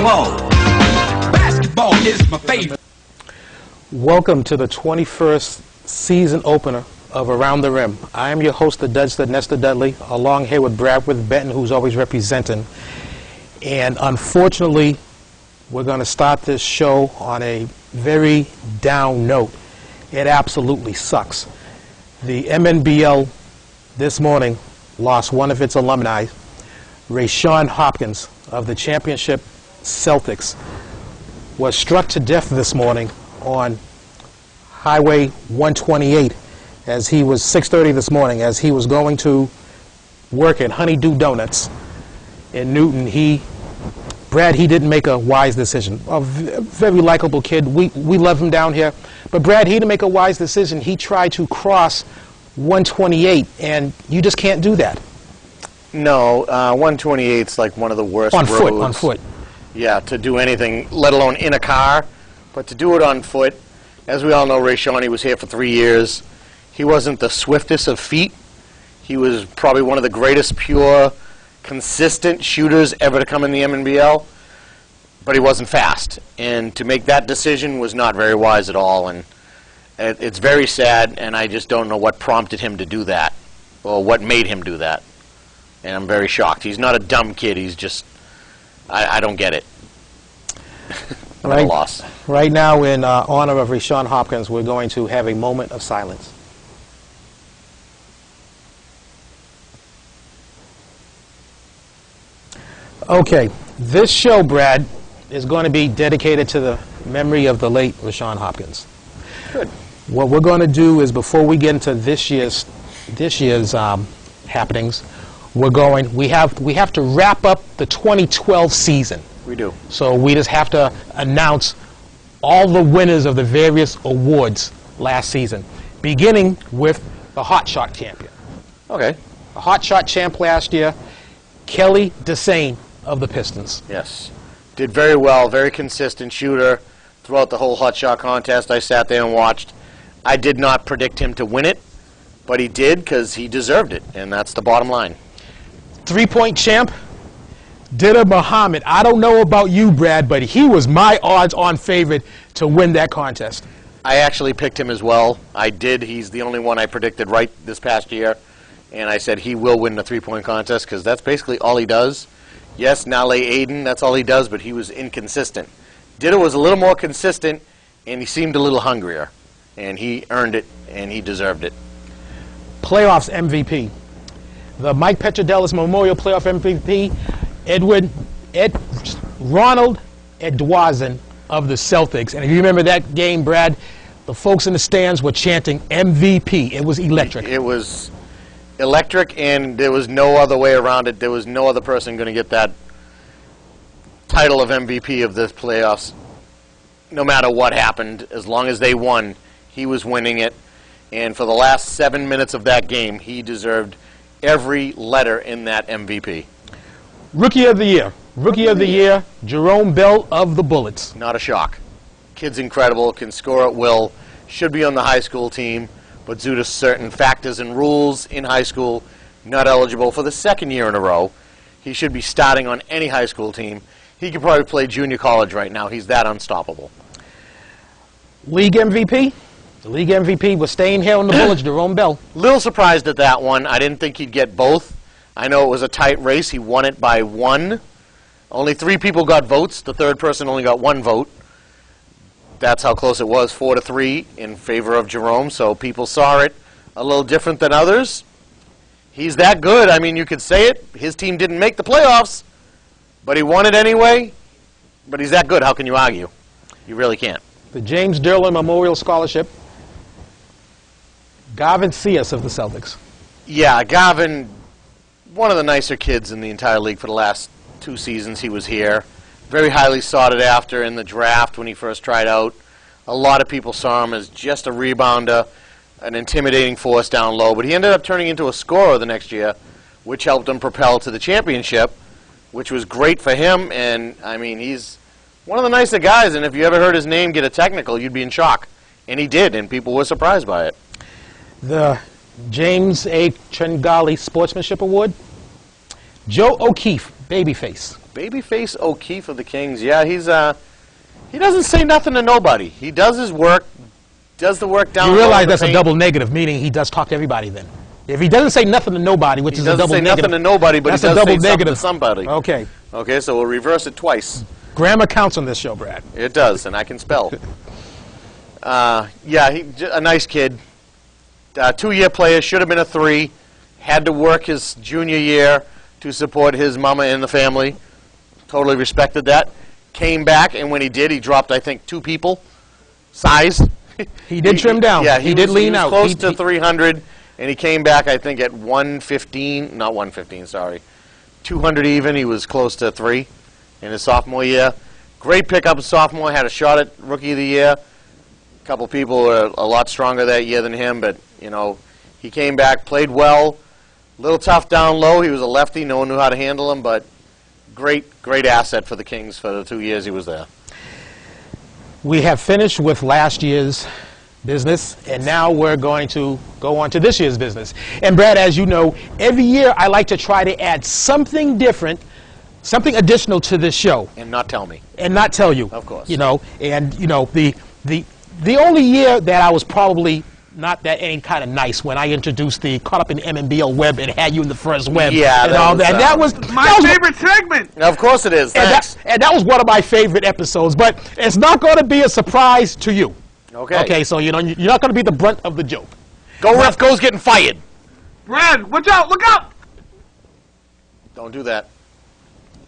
Whoa, basketball is my favorite. Welcome to the 21st season opener of Around the Rim. I am your host, the Dudster, Nester Dudley, along here with Bradworth Benton, who's always representing. And unfortunately, we're going to start this show on a very down note. It absolutely sucks. The MNBL this morning lost one of its alumni, Rashawn Hopkins of the championship Celtics, was struck to death this morning on Highway 128 as he was 6:30 this morning as he was going to work at Honeydew Donuts in Newton. Brad, he didn't make a wise decision. A very likable kid. We love him down here. But Brad, he didn't make a wise decision. He tried to cross 128, and you just can't do that. No, 128's like one of the worst roads. On foot. Yeah, to do anything, let alone in a car. But to do it on foot, as we all know, Rashawn, he was here for 3 years. He wasn't the swiftest of feet. He was probably one of the greatest pure, consistent shooters ever to come in the MNBL, but he wasn't fast. And to make that decision was not very wise at all. And it's very sad, and I just don't know what prompted him to do that or what made him do that. And I'm very shocked. He's not a dumb kid. He's just, I don't get it. What a loss. Right now, in honor of Rashawn Hopkins, we're going to have a moment of silence. Okay, this show, Brad, is going to be dedicated to the memory of the late Rashawn Hopkins. Good. What we're going to do is, before we get into this year's happenings, we have to wrap up the 2012 season. We do. So we just have to announce all the winners of the various awards last season, beginning with the Hot Shot champion. Okay. The Hot Shot champ last year, Kelly Desane of the Pistons. Yes. Did very well, very consistent shooter throughout the whole Hot Shot contest. I sat there and watched. I did not predict him to win it, but he did because he deserved it, and that's the bottom line. Three-point champ, Dida Muhammad. I don't know about you, Brad, but he was my odds-on favorite to win that contest. I actually picked him as well. I did. He's the only one I predicted right this past year, and I said he will win the three-point contest because that's basically all he does. Yes, Nale Aiden, that's all he does, but he was inconsistent. Dida was a little more consistent, and he seemed a little hungrier, and he earned it, and he deserved it. Playoffs MVP. The Mike Petrodellis Memorial Playoff MVP, Ronald Edwazin of the Celtics. And if you remember that game, Brad, the folks in the stands were chanting MVP. It was electric. It was electric, and there was no other way around it. There was no other person going to get that title of MVP of this playoffs. No matter what happened, as long as they won, he was winning it. And for the last 7 minutes of that game, he deserved every letter in that MVP. Rookie of the Year. Rookie of the Year, Jerome Bell of the Bullets. Not a shock. Kid's incredible, can score at will, should be on the high school team, but due to certain factors and rules in high school, not eligible for the second year in a row. He should be starting on any high school team. He could probably play junior college right now. He's that unstoppable. League MVP? The league MVP was staying here on the Bullets, Jerome Bell. Little surprised at that one. I didn't think he'd get both. I know it was a tight race. He won it by 1. Only 3 people got votes. The third person only got 1 vote. That's how close it was, 4-3 in favor of Jerome. So people saw it a little different than others. He's that good. I mean, you could say it. His team didn't make the playoffs, but he won it anyway. But he's that good. How can you argue? You really can't. The James Derlin Memorial Scholarship, Gavin Cias of the Celtics. Yeah, Gavin, one of the nicer kids in the entire league for the last 2 seasons he was here. Very highly sought after in the draft when he first tried out. A lot of people saw him as just a rebounder, an intimidating force down low, but he ended up turning into a scorer the next year, which helped him propel to the championship, which was great for him. And, I mean, he's one of the nicer guys, and if you ever heard his name get a technical, you'd be in shock. And he did, and people were surprised by it. The James A. Tringali Sportsmanship Award, Joe O'Keefe, babyface. Babyface O'Keefe of the Kings. Yeah, he doesn't say nothing to nobody. He does his work, does the work down. You realize that's a double negative, meaning he does talk to everybody then. If he doesn't say nothing to nobody, which is a double negative. He doesn't say nothing to nobody, but he does say something to somebody. Okay. Okay, so we'll reverse it twice. Grammar counts on this show, Brad. It does, and I can spell. Yeah, a nice kid. 2-year player, should have been a 3. Had to work his junior year to support his mama and the family. Totally respected that. Came back, and when he did, he dropped, I think, 2 people. Size. He did trim down. Yeah, he did lean out. Close to 300, and he came back, I think, at 115. Not 115, sorry. 200 even. He was close to 3 in his sophomore year. Great pickup sophomore. Had a shot at Rookie of the Year. A couple people were a lot stronger that year than him, but, you know, he came back, played well. A little tough down low. He was a lefty. No one knew how to handle him, but great asset for the Kings for the 2 years he was there. We have finished with last year's business, and now we're going to go on to this year's business. And Brad, as you know, every year I like to try to add something different, something additional to this show. And not tell me. And not tell you. Of course. You know, and you know, the only year that I was probably not that any kind of nice when I introduced the Caught Up in the MNBL web and had you in the first web. Yeah, and that all was, that. That was my favorite segment. Of course it is. Thanks. And that was one of my favorite episodes. But it's not going to be a surprise to you. Okay. Okay, so you know you're not going to be the brunt of the joke. Go Ref Go's getting fired. Brad, watch out! Look out! Don't do that.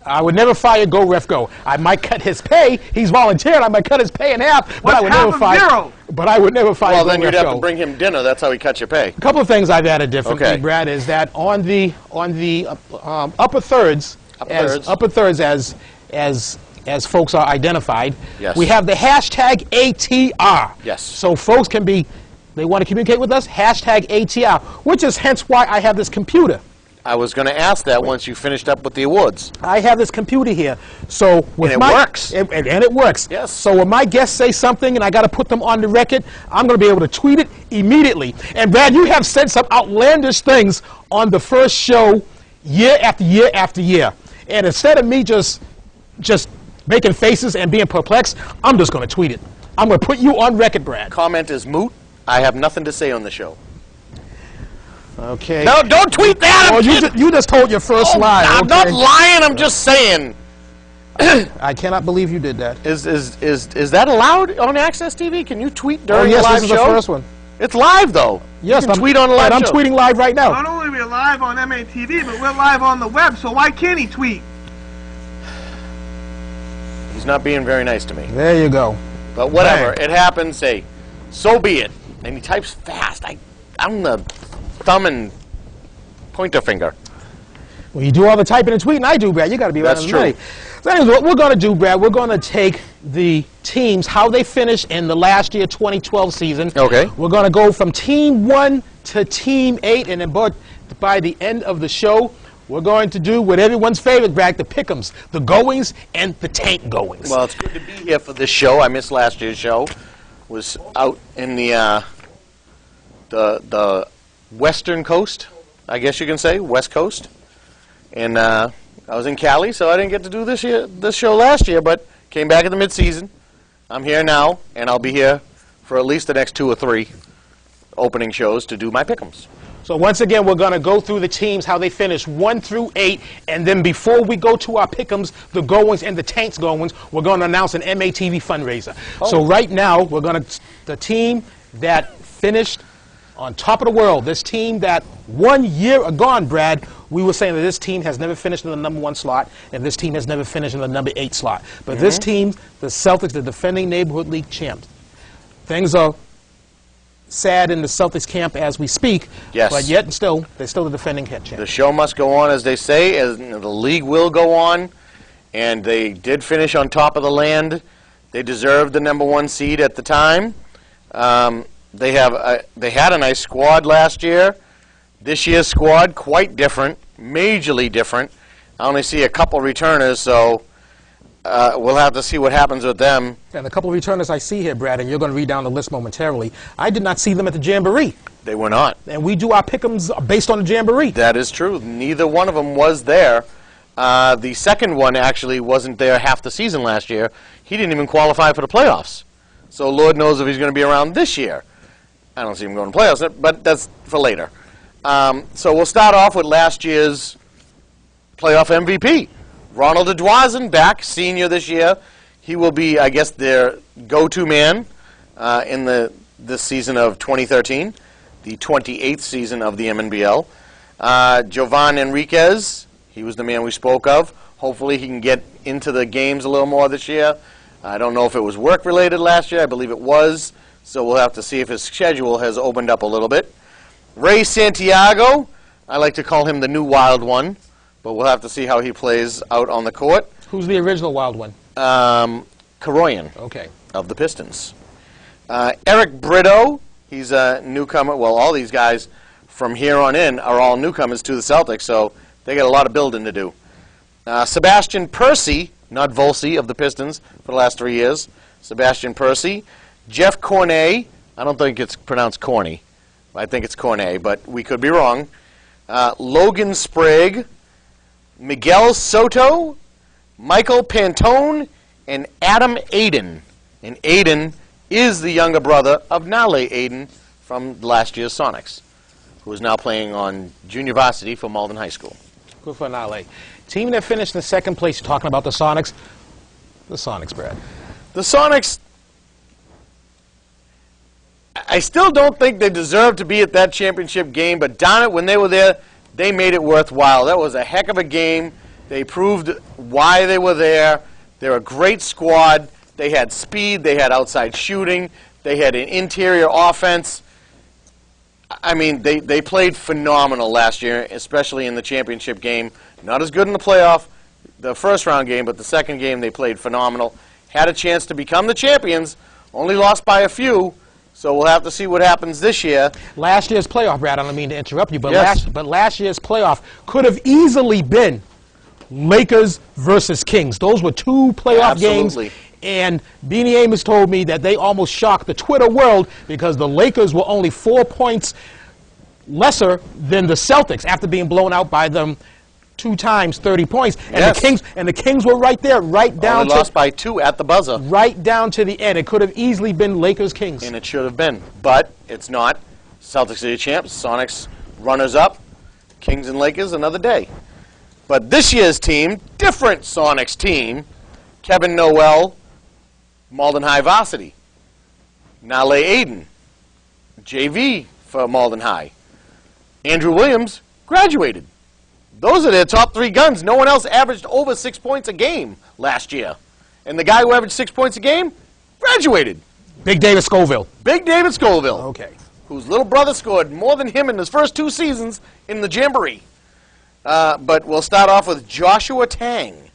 I would never fire Go Ref Go. I might cut his pay. He's volunteering. I might cut his pay in half, but I would never fire. Zero? But I would never fire. Well, Go then Ref you'd have Go. to bring him dinner. That's how he cut your pay. A couple of things I've added differently, Okay. Brad, is that on the upper thirds, as folks are identified, Yes. we have the hashtag ATR. Yes. So folks can be, they want to communicate with us, hashtag ATR, which is hence why I have this computer. I was going to ask that once you finished up with the awards. I have this computer here, so with And it works. and it works. Yes. So when my guests say something and I got to put them on the record, I'm going to be able to tweet it immediately. And Brad, you have said some outlandish things on the first show, year after year after year. And instead of me just making faces and being perplexed, I'm just going to tweet it. I'm going to put you on record, Brad. Comment is moot. I have nothing to say on the show. Okay. No, don't tweet that. Well, you just told your first lie. I'm okay? not lying. I'm just saying. I cannot believe you did that. Is that allowed on Access TV? Can you tweet during yes, a live this is show? the first one. It's live though. Yes, you can tweet on a live I'm show. tweeting live right now. Not only are we live on MATV, but we're live on the web, so why can't he tweet? He's not being very nice to me. There you go. But whatever. Bang. It happens. Say, so be it. And he types fast. I'm the thumb and pointer finger. Well, you do all the typing and tweeting I do, Brad. You got to be That's right true. on the money. So anyways, what we're going to do, Brad, we're going to take the teams, how they finished in the last year 2012 season. Okay. We're going to go from Team 1 to Team 8, and then by the end of the show, we're going to do what everyone's favorite, Brad, the pick'ems, the goings, and the tank goings. Well, it's good to be here for this show. I missed last year's show. Was out in the western coast, I guess you can say, West Coast. And I was in Cali, so I didn't get to do this show last year, but came back in the mid-season. I'm here now, and I'll be here for at least the next 2 or 3 opening shows to do my pick'ems. So once again, we're going to go through the teams, how they finished 1 through 8, and then before we go to our pick'ems, the goings and the tanks goings, we're going to announce an MATV fundraiser. Oh. So right now, we're going to the team that finished on top of the world, this team that 1 year ago, Brad, we were saying that this team has never finished in the number 1 slot, and this team has never finished in the number 8 slot. But this team, the Celtics, the defending Neighborhood League champs, things are sad in the Celtics camp as we speak, Yes. but yet and still, they're still the defending head champ. The show must go on, as they say, as the league will go on, and they did finish on top of the land. They deserved the number 1 seed at the time. They had a nice squad last year. This year's squad, quite different, majorly different. I only see a couple returners, so we'll have to see what happens with them. And a couple of returners I see here, Brad, and you're going to read down the list momentarily. I did not see them at the Jamboree. They were not. And we do our pick'ems based on the Jamboree. That is true. Neither one of them was there. The second one actually wasn't there half the season last year. He didn't even qualify for the playoffs. So Lord knows if he's going to be around this year. I don't see him going to playoffs, but that's for later. So we'll start off with last year's playoff MVP. Ronald Adwazin, back, senior this year. He will be, I guess, their go-to man in this season of 2013, the 28th season of the MNBL. Jovan Enriquez, he was the man we spoke of. Hopefully he can get into the games a little more this year. I don't know if it was work-related last year. I believe it was. So we'll have to see if his schedule has opened up a little bit. Ray Santiago, I like to call him the new wild one, but we'll have to see how he plays out on the court. Who's the original wild one? Karoyan, Okay. of the Pistons. Eric Brito, he's a newcomer. Well, all these guys from here on in are all newcomers to the Celtics, so they got a lot of building to do. Sebastian Percy, not Volsey of the Pistons for the last 3 years. Sebastian Percy. Jeff Cornet, I don't think it's pronounced Corny. I think it's Cornet, but we could be wrong. Logan Sprague, Miguel Soto, Michael Pantone, and Adam Aiden. And Aiden is the younger brother of Nale Aiden from last year's Sonics, who is now playing on junior varsity for Malden High School. Good for Nale. Team that finished in second place, you're talking about the Sonics. The Sonics, Brad. The Sonics, I still don't think they deserve to be at that championship game, but darn it, when they were there, they made it worthwhile. That was a heck of a game. They proved why they were there. They're a great squad. They had speed. They had outside shooting. They had an interior offense. I mean, they played phenomenal last year, especially in the championship game. Not as good in the playoff, the first round game, but the second game they played phenomenal. Had a chance to become the champions, only lost by a few, so we'll have to see what happens this year. Last year's playoff, Brad, I don't mean to interrupt you, but, Yes. last year's playoff could have easily been Lakers versus Kings. Those were two playoff Absolutely. games. And Beanie Amos told me that they almost shocked the Twitter world because the Lakers were only 4 points lesser than the Celtics after being blown out by them 2 times 30 points. And Yes. the Kings were right there, right down Only to lost by 2 at the buzzer, right down to the end. It could have easily been Lakers Kings. and it should have been, but it's not. Celtics are the champs, Sonics runners-up, Kings and Lakers another day. But this year's team, different Sonics team, Kevin Noel, Malden High varsity. Nale Aiden, JV for Malden High. Andrew Williams graduated. Those are their top 3 guns. No one else averaged over 6 points a game last year. And the guy who averaged 6 points a game graduated. Big David Scoville. Big David Scoville, Okay. whose little brother scored more than him in his first 2 seasons in the Jamboree. But we'll start off with Joshua Tang.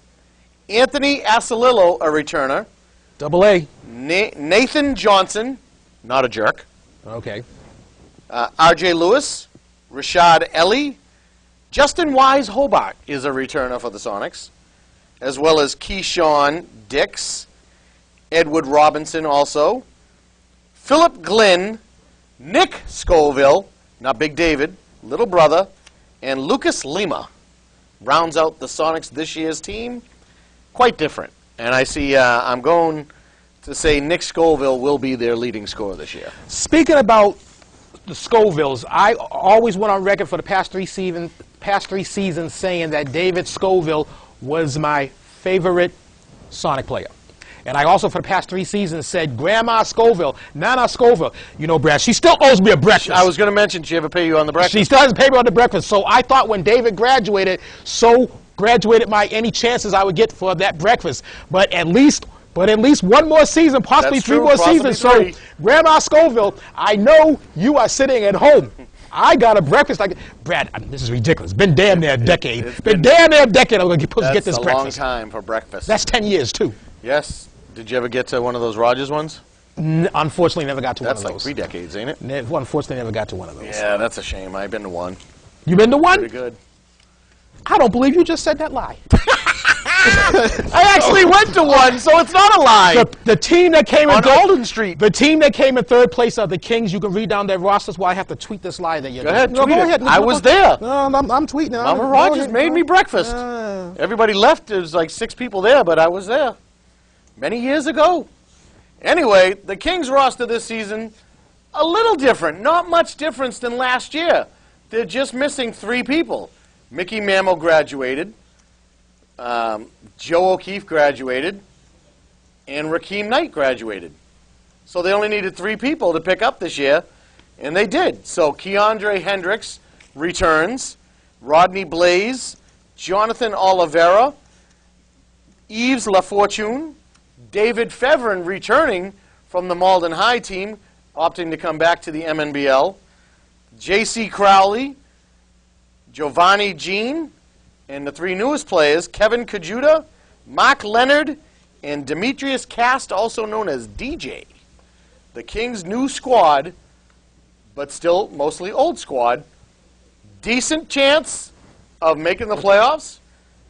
Anthony Asalillo, a returner. Double A. Nathan Johnson, not a jerk. Okay. R.J. Lewis, Rashad Ellie. Justin Wise Hobart is a returner for the Sonics, as well as Keyshawn Dix, Edward Robinson also, Philip Glenn, Nick Scoville, not Big David, little brother, and Lucas Lima rounds out the Sonics this year's team. Quite different. And I see, I'm going to say Nick Scoville will be their leading scorer this year. Speaking about the Scovilles, I always went on record for the past three seasons saying that David Scoville was my favorite Sonic player. And I also, for the past 3 seasons, said Grandma Scoville, Nana Scoville. You know, Brad, she still owes me a breakfast. I was going to mention, she ever pay you on the breakfast? She still hasn't paid me on the breakfast. So I thought when David graduated, so graduated my any chances I would get for that breakfast. But at least one more season, possibly That's 3 true, more possibly seasons. 3. So, Grandma Scoville, I know you are sitting at home. I got a breakfast like Brad. I mean, this is ridiculous. It's been damn near a decade. It's been been- damn near a decade. I'm going to That's get this a breakfast. long time for breakfast. That's 10 years too. Yes. Did you ever get to one of those Rogers ones? Unfortunately, never got to That's one like of 3 those. decades, ain't it? Unfortunately, never got to one of those. Yeah, that's a shame. I've been to one. You been to one? Pretty good. I don't believe you just said that lie. I actually went to one, so it's not a lie. The team that came On in third, Alden Street. The team that came in third place are the Kings. You can read down their rosters. Why I have to tweet this lie that you're Go ahead, no, tweet go it. ahead. I was there. No, I'm tweeting. Mama Rogers made me breakfast. Everybody left. There was like 6 people there, but I was there many years ago. Anyway, the Kings roster this season, a little different. Not much difference than last year. They're just missing 3 people. Mickey Mammo graduated. Joe O'Keefe graduated. And Rakeem Knight graduated. So they only needed 3 people to pick up this year, and they did. So Keandre Hendricks returns. Rodney Blaze. Jonathan Oliveira. Yves LaFortune. David Fevrin returning from the Malden High team, opting to come back to the MNBL. J.C. Crowley, Giovanni Jean, and the 3 newest players, Kevin Kajuda, Mark Leonard, and Demetrius Cast, also known as DJ. The Kings' new squad, but still mostly old squad. Decent chance of making the playoffs.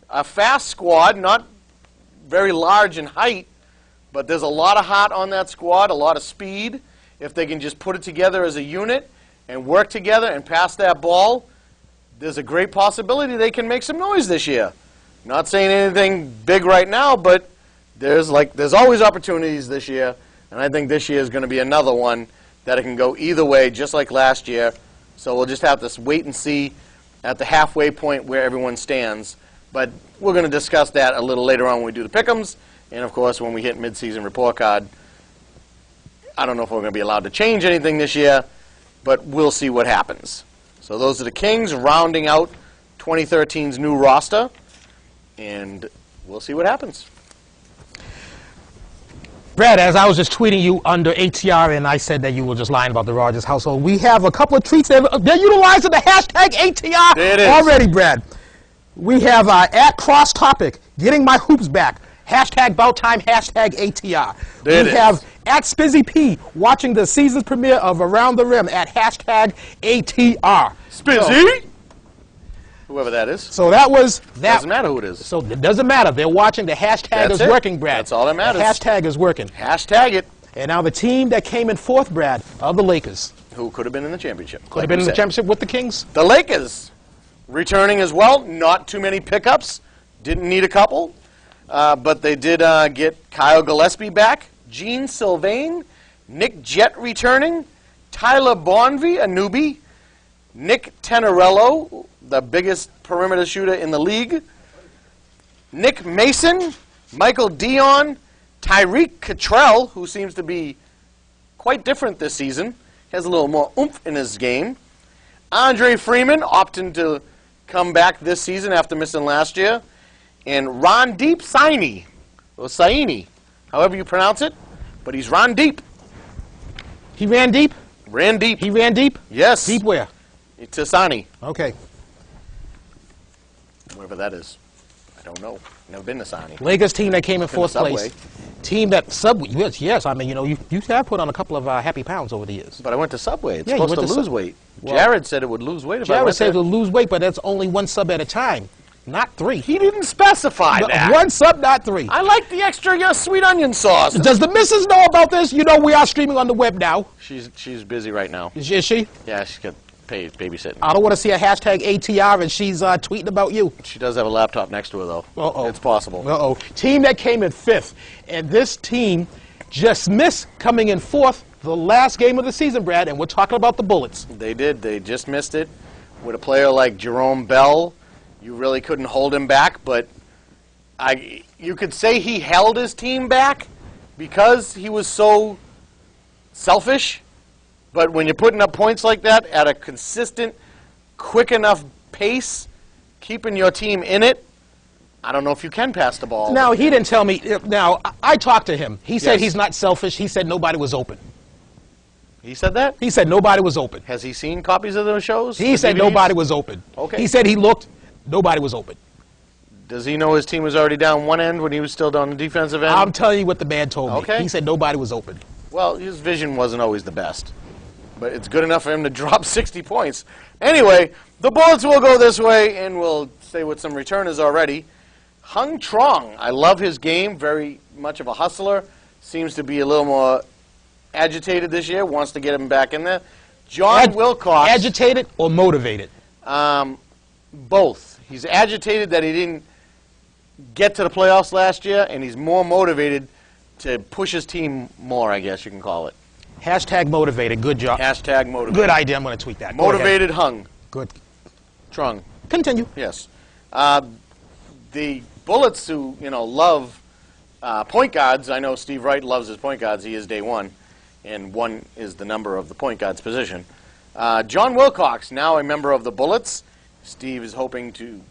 A fast squad, not very large in height, but there's a lot of heart on that squad, a lot of speed. If they can just put it together as a unit and work together and pass that ball, there's a great possibility they can make some noise this year. Not saying anything big right now, but there's always opportunities this year, and I think this year is going to be another one that it can go either way, just like last year. So we'll just have to wait and see at the halfway point where everyone stands. But we're going to discuss that a little later on when we do the pick'ems. And, of course, when we hit mid-season report card, I don't know if we're going to be allowed to change anything this year, but we'll see what happens. So those are the Kings rounding out 2013's new roster, and we'll see what happens. Brad, as I was just tweeting you under ATR, and I said that you were just lying about the Rogers household, we have a couple of tweets. They're utilizing the hashtag ATR There it is. already, Brad. We have at Cross Topic, getting my hoops back. Hashtag about time, hashtag ATR. There we it have is. at Spizzy P watching the season's premiere of Around the Rim at hashtag ATR. Spizzy! Whoever that is. So that was that. Doesn't matter who it is. So it doesn't matter. They're watching. The hashtag That's is it. working, Brad. That's all that matters. The hashtag is working. Hashtag it. And now the team that came in 4th, Brad, of the Lakers. Who could have been in the championship. Could have been in the championship with the Kings. The Lakers returning as well. Not too many pickups. Didn't need a couple. But they did get Kyle Gillespie back. Gene Sylvain. Nick Jett returning. Tyler Bonvie, a newbie. Nick Tenorello, the biggest perimeter shooter in the league. Nick Mason. Michael Dion. Tyreek Cottrell, who seems to be quite different this season. Has a little more oomph in his game. Andre Freeman opting to come back this season after missing last year. And Rondeep Saini, or Saini, however you pronounce it, but he's Rondeep. He ran deep? Ran deep. He ran deep? Yes. Deep where? To Sani, Okay. wherever that is. I don't know. Never been to Sani. Lakers team that came in the 4th Subway. place. Team that Subway. Yes. I mean, you know, you have put on a couple of happy pounds over the years. But I went to Subway. It's Yeah, you supposed went to to lose weight. Jared said it would lose weight if I Jared went said there. to lose weight, but that's only 1 sub at a time, not 3. He didn't specify that. 1 sub, not 3. I like the extra sweet onion sauce. Does the missus know about this? You know we are streaming on the web now. She's busy right now. Is she? Yeah, she's got paid babysitting. I don't want to see a hashtag ATR and she's tweeting about you. She does have a laptop next to her, though. Uh-oh. It's possible. Uh-oh. Team that came in 5th. And this team just missed coming in 4th the last game of the season, Brad, and we're talking about the Bullets. They did. They just missed it. With a player like Jerome Bell, you really couldn't hold him back, but you could say he held his team back because he was so selfish. But when you're putting up points like that at a consistent, quick enough pace, keeping your team in it, I don't know if you can pass the ball. Now, he didn't tell me. Now, I talked to him. He said Yes. he's not selfish. He said nobody was open. He said that? He said nobody was open. Has he seen copies of those shows? He the said DVDs? nobody was open. Okay. He said he looked, nobody was open. Does he know his team was already down one end when he was still down the defensive end? I'm telling you what the man told me. Okay. He said nobody was open. Well, his vision wasn't always the best. But it's good enough for him to drop 60 points. Anyway, the Bullets will go this way, and we'll stay with some returners already. Hung Trong, I love his game, very much of a hustler. Seems to be a little more agitated this year, wants to get him back in there. John Wilcox. Agitated or motivated? Both. He's agitated that he didn't get to the playoffs last year, and he's more motivated to push his team more, I guess you can call it. Hashtag motivated. Good job. Hashtag motivated. Good idea. I'm going to tweet that. Go Motivated ahead. Hung. Good. Trung. Continue. Yes. The Bullets, who love point guards. I know Steve Wright loves his point guards. He is day one, and 1 is the number of the point guard's position. John Wilcox, now a member of the Bullets. Steve is hoping to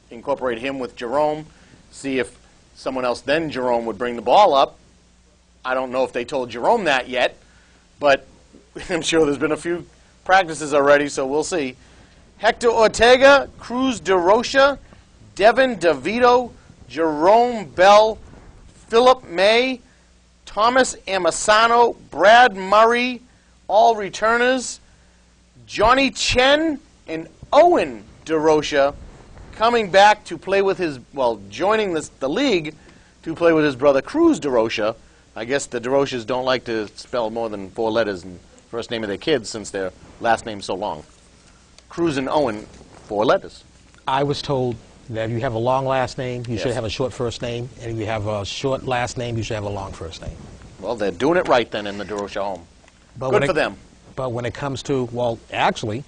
incorporate him with Jerome, see if someone else than Jerome would bring the ball up. I don't know if they told Jerome that yet, but I'm sure there's been a few practices already, so we'll see. Hector Ortega, Cruz DeRocha, Devin DeVito, Jerome Bell, Philip May, Thomas Amasano, Brad Murray, all returners. Johnny Chen and Owen DeRocha coming back to play with his, joining the league to play with his brother Cruz DeRocha. I guess the DeRochas don't like to spell more than 4 letters in the first name of their kids since their last name's so long. Cruz and Owen, 4 letters. I was told that if you have a long last name, you Yes. should have a short first name, and if you have a short last name, you should have a long first name. Well, they're doing it right then in the DeRocha home. But Good for them. But when it comes to, actually,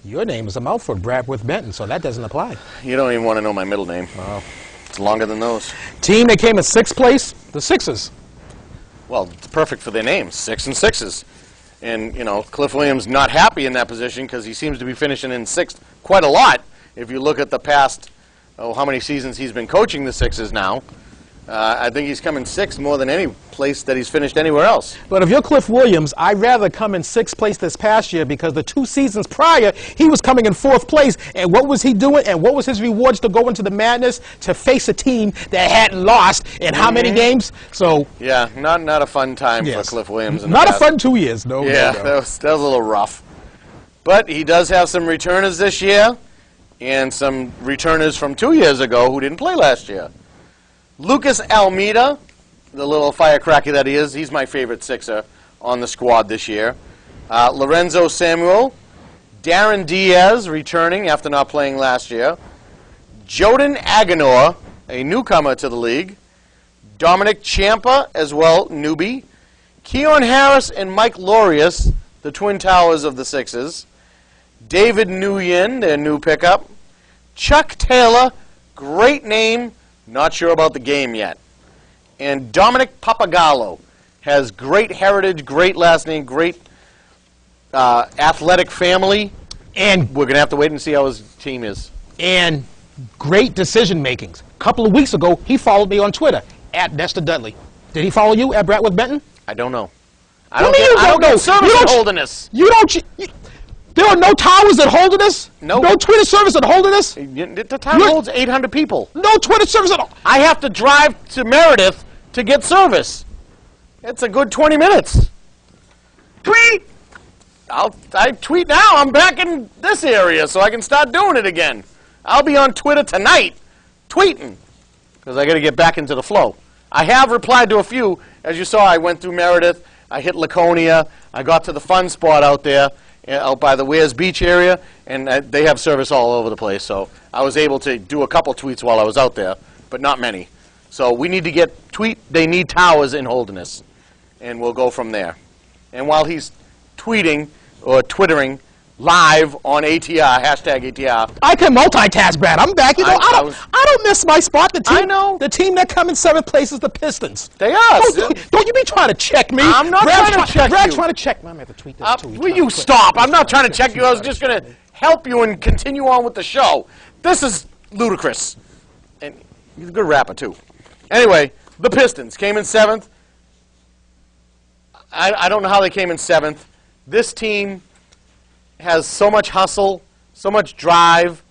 your name is a mouthful, Bradworth Benton, so that doesn't apply. You don't even want to know my middle name. Wow. It's longer than those. Team that came in 6th place, the Sixers. Well, it's perfect for their names, 6 and 6s. And, Cliff Williams not happy in that position because he seems to be finishing in 6th quite a lot. If you look at the past, how many seasons he's been coaching the Sixers now, I think he's come in 6th more than any place that he's finished anywhere else. But if you're Cliff Williams, I'd rather come in 6th place this past year because the 2 seasons prior, he was coming in 4th place. And what was he doing? And what was his rewards to go into the madness to face a team that hadn't lost in how many games? So Yeah, not a fun time yes. for Cliff Williams. In the Not a past. fun 2 years. No. Yeah, no. that was a little rough. But he does have some returners this year and some returners from 2 years ago who didn't play last year. Lucas Almeida, the little firecracker that he is, he's my favorite Sixer on the squad this year. Lorenzo Samuel, Darren Diaz returning after not playing last year. Joden Aganor, a newcomer to the league. Dominic Ciampa, as well, newbie. Keon Harris and Mike Lorius, the twin towers of the Sixers. David Nguyen, their new pickup. Chuck Taylor, great name, not sure about the game yet. And Dominic Papagallo has great heritage, great last name, great athletic family. And We're going to have to wait and see how his team is. and great decision makings. A couple of weeks ago, he followed me on Twitter at Nester Dudley. Did he follow you at Bradworth Benton? I don't know. I What don't do you mean you get don't know? service You in don't- Holderness. You don't. There are no towers at Holderness. Nope. No Twitter service at Holderness. The town You're- holds 800 people. No Twitter service at all. I have to drive to Meredith to get service. It's a good 20 minutes. Tweet! I tweet now. I'm back in this area, so I can start doing it again. I'll be on Twitter tonight, tweeting, because I got to get back into the flow. I have replied to a few. As you saw, I went through Meredith. I hit Laconia. I got to the fun spot out there, out by the Weirs Beach area, and they have service all over the place. So I was able to do a couple tweets while I was out there, but not many. So we need to get they need towers in Holderness, and we'll go from there. And while he's tweeting or twittering live on ATR, hashtag ATR, I can multitask, Brad. I'm back. I don't miss my spot. The team, I know. The team that come in 7th place is the Pistons. they are. Don't you be trying to check me. I'm not Brad's trying to check Brad's you. trying to check me. I'm going to have to tweet this too. Will you stop? I'm not trying to check you. I was just going to help you and continue on with the show. This is ludicrous. And he's a good rapper, too. Anyway, the Pistons came in 7th. I don't know how they came in 7th. This team has so much hustle, so much drive.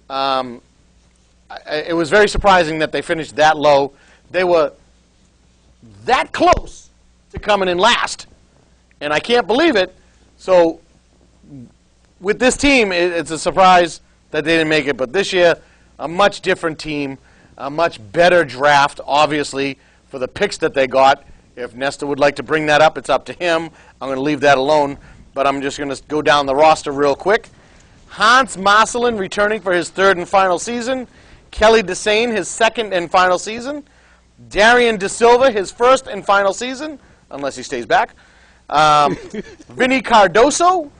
It was very surprising that they finished that low. They were that close to coming in last, and I can't believe it. So with this team, it's a surprise that they didn't make it. But this year, a much different team. A much better draft, obviously, for the picks that they got. If Nester would like to bring that up, it's up to him. I'm going to leave that alone, but I'm just going to go down the roster real quick. Hans Marcelin returning for his 3rd and final season. Kelly Desane, his 2nd and final season. Darian De Silva, his 1st and final season, unless he stays back. Vinny Cardoso.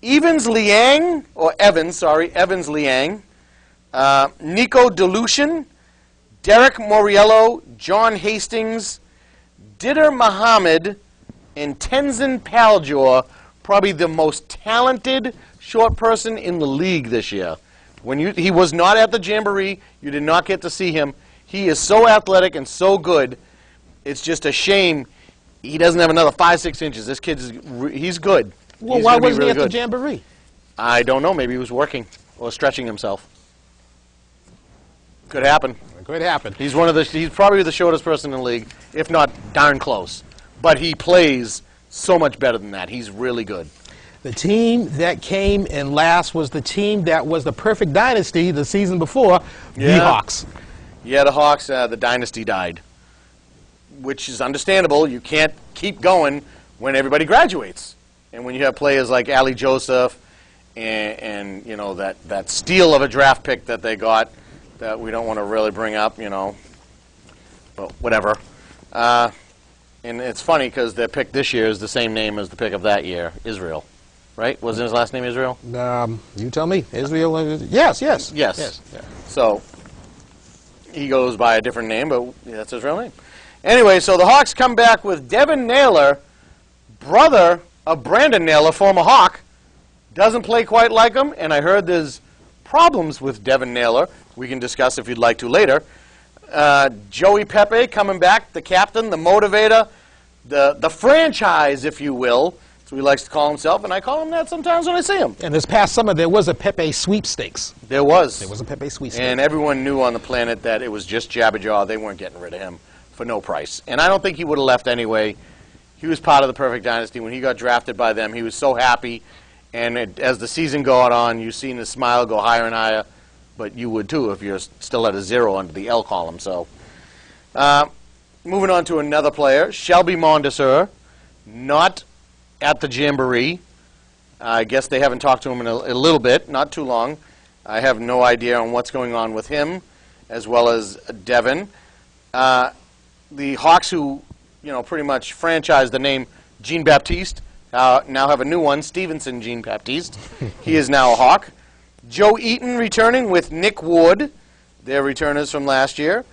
Evans Liang, Evans Liang. Nico Delushin. Derek Moriello. John Hastings. Ditter Muhammad. And Tenzin Paljor, probably the most talented short person in the league this year. He was not at the Jamboree. You did not get to see him. He is so athletic and so good. It's just a shame he doesn't have another 5-6 inches. This kid he's good. Well, why wasn't he at the Jamboree? I don't know. Maybe he was working or stretching himself. Could happen. It could happen. He's probably the shortest person in the league, if not darn close. But he plays so much better than that. He's really good. The team that came in last was the team that was the perfect dynasty the season before, the Hawks. Yeah, the Hawks, the dynasty died, which is understandable. You can't keep going when everybody graduates. And when you have players like Ali Joseph and you know, that steal of a draft pick that they got that we don't want to really bring up, you know, but whatever. And it's funny because their pick this year is the same name as the pick of that year, Israel. Right? Wasn't his last name Israel? You tell me. Israel? Yes. Yeah. So he goes by a different name, but that's his real name. Anyway, so the Hawks come back with Devin Naylor, brother of Brandon Naylor, former Hawk. Doesn't play quite like him, and I heard there's problems with Devin Naylor. We can discuss if you'd like to later. Joey Pepe coming back, the captain, the motivator, the franchise, if you will. So he likes to call himself, and I call him that sometimes when I see him. And this past summer, there was a Pepe sweepstakes. There was. There was a Pepe sweepstakes. And everyone knew on the planet that it was just Jabberjaw. They weren't getting rid of him for no price. And I don't think he would have left anyway. He was part of the perfect dynasty. When he got drafted by them, he was so happy. And as the season got on, you've seen his smile go higher and higher. But you would, too, if you're still at a 0 under the L column. So, moving on to another player, Shelby Mondesir, not at the Jamboree. I guess they haven't talked to him in a little bit, not too long. I have no idea on what's going on with him, as well as Devin. The Hawks, who pretty much franchised the name Jean Baptiste, now have a new one, Stevenson Jean Baptiste. He is now a Hawk. Joe Eaton returning with Nick Ward, their returners from last year.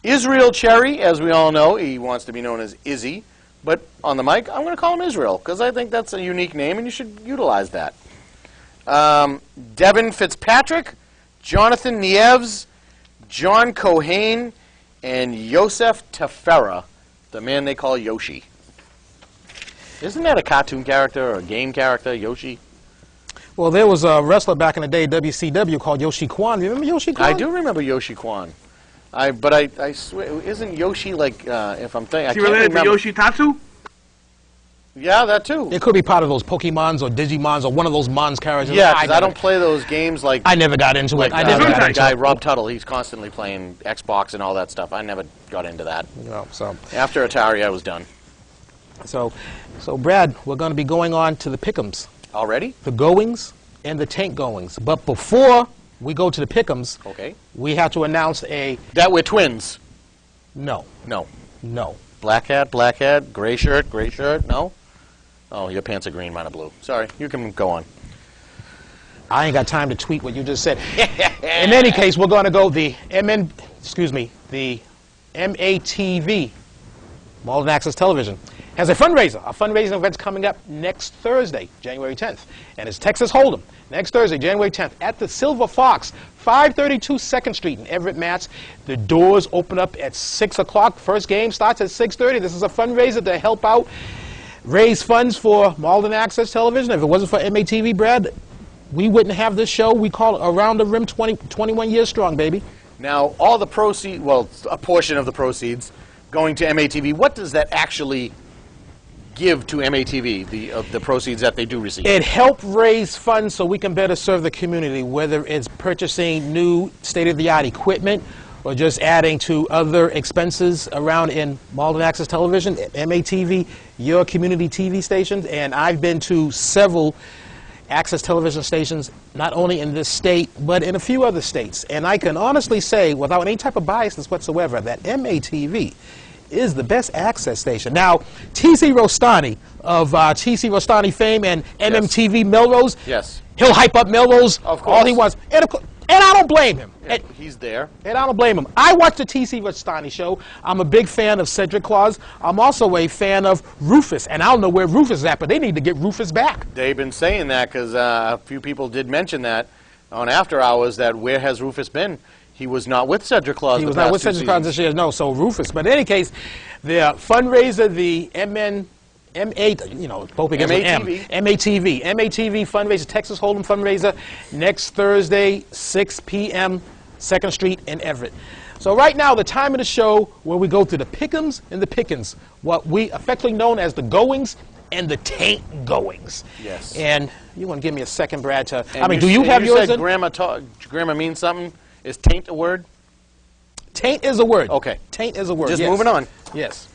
Israel Cherry, as we all know, he wants to be known as Izzy. But on the mic, I'm going to call him Israel, because I think that's a unique name, and you should utilize that. Devin Fitzpatrick, Jonathan Nieves, John Cohane, and Yosef Tefera, the man they call Yoshi. Isn't that a cartoon character or a game character, Yoshi? Well, there was a wrestler back in the day, WCW, called Yoshi Kwan. Do you remember Yoshi Kwan? I do remember Yoshi Kwan. But I swear, isn't Yoshi like, if I'm thinking, I can't related remember. to Yoshi Tatsu? Yeah, that too. It could be part of those Pokemons or Digimons or one of those Mons characters. Yeah, because I don't play those games like... I never got into it. I never got that into guy, it. Rob Tuttle, he's constantly playing Xbox and all that stuff. I never got into that. So after Atari, I was done. So Brad, we're going to be going on to the pick'ems. Already? The goings and the tank goings. But before we go to the pick'ems, okay, we have to announce that we're twins. No. Black hat, gray shirt, no? Oh, your pants are green, mine are blue. Sorry, you can go on. I ain't got time to tweet what you just said. In any case, we're going to go the MATV, Malden Access Television, has a fundraiser. A fundraising event's coming up next Thursday, January 10th. And it's Texas Hold'em, next Thursday, January 10th, at the Silver Fox, 532 2nd Street in Everett, Mass. The doors open up at 6 o'clock. First game starts at 6:30. This is a fundraiser to help out, raise funds for Malden Access Television. If it wasn't for MATV, Brad, we wouldn't have this show. We call it Around the Rim 21 years strong, baby. Now, all the proceeds, well, a portion of the proceeds going to MATV, what does that actually give to MATV, the proceeds that they do receive? It helped raise funds so we can better serve the community, whether it's purchasing new state-of-the-art equipment or just adding to other expenses around in Malden Access Television, MATV, your community TV stations, and I've been to several access television stations, not only in this state, but in a few other states. And I can honestly say, without any type of bias whatsoever, that MATV is the best access station. Now, T.C. Rostani of T.C. Rostani fame and MMTV Melrose, Yes. he'll hype up Melrose Of course. all he wants. And I don't blame him. Yeah, he's there. And I don't blame him. I watch the T.C. Rostani show. I'm a big fan of Cedric Claus. I'm also a fan of Rufus. And I don't know where Rufus is at, but they need to get Rufus back. They've been saying that because a few people did mention that on After Hours, that where has Rufus been? He was not with Cedric Claus. He was not with Cedric Claus this year. No, so Rufus. But in any case, the fundraiser, the both begins with M. MATV fundraiser, Texas Hold'em fundraiser, next Thursday, 6 p.m., 2nd Street in Everett. So right now, the time of the show where we go through the pick'ems and the pickins, what we affectionately known as the goings and the taint goings. Yes. And you want to give me a second, Brad, to, And I mean, do you have you yours said in? grammar means something? Is taint a word? Taint is a word. Okay. Taint is a word, Just yes. moving on. Yes.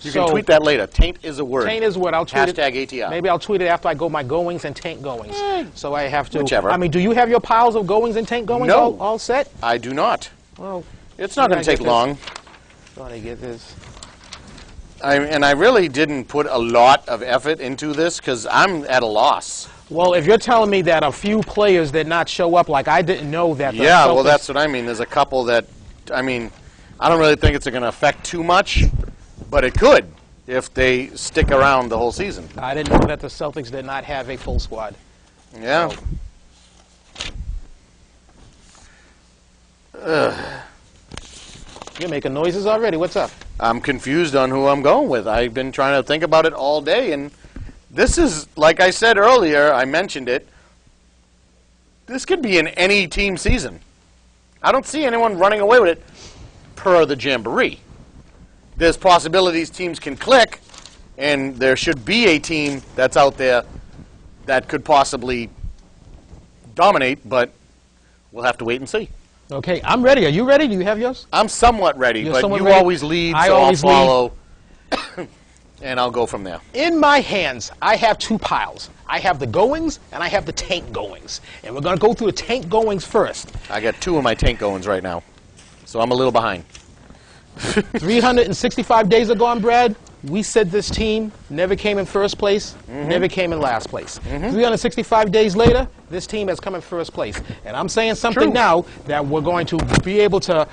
You can tweet that later. Taint is a word. Taint is a word. I'll tweet it. Hashtag ATR. Maybe I'll tweet it after I go my goings and taint goings. So I have to. Whichever. I mean, do you have your piles of goings and taint goings No. all set? I do not. Well, It's not going to take long. Thought I get this. And I really didn't put a lot of effort into this because I'm at a loss. Well, if you're telling me that a few players did not show up, like I didn't know that. The Yeah, well, Celtics- that's what I mean. There's a couple that, I mean, I don't really think it's going to affect too much, but it could if they stick around the whole season. I didn't know that the Celtics did not have a full squad. Yeah. You're making noises already. What's up? I'm confused on who I'm going with. I've been trying to think about it all day, and this is, like I said earlier, I mentioned it, this could be in any team season. I don't see anyone running away with it per the Jamboree. There's possibilities teams can click, and there should be a team that's out there that could possibly dominate, but we'll have to wait and see. Okay, I'm ready. Are you ready? Do you have yours? I'm somewhat ready, You're but somewhat you ready? always lead, I so always I'll follow, and I'll go from there. In my hands, I have two piles. I have the goings and I have the tank goings. And we're going to go through the tank goings first. I got two of my tank goings right now, so I'm a little behind. 365 days are gone, Brad. We said this team never came in first place, never came in last place. 365 days later, this team has come in first place. And I'm saying something True. now that we're going to be able to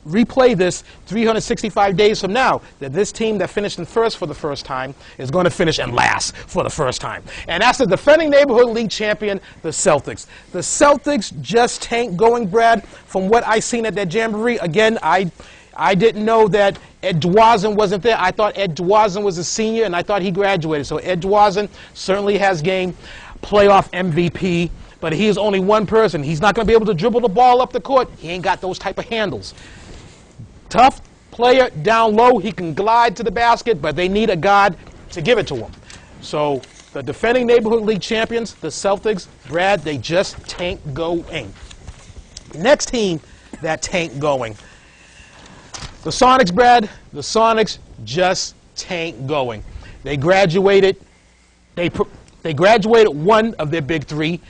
replay this 365 days from now, that this team that finished in first for the first time is going to finish in last for the first time. And that's the defending Neighborhood League champion, the Celtics. The Celtics just tanked going, Brad. From what I seen at that Jamboree, again, I didn't know that Ed Dwazin wasn't there. I thought Ed Dwazin was a senior, and I thought he graduated. So Ed Dwazin certainly has game playoff MVP, but he is only one person. He's not going to be able to dribble the ball up the court. He ain't got those type of handles. Tough player down low. He can glide to the basket, but they need a guard to give it to him. So the defending Neighborhood League champions, the Celtics, Brad, they just tank going. Next team that tank going. The Sonics, Brad, the Sonics just tank going. They graduated. They graduated one of their big three.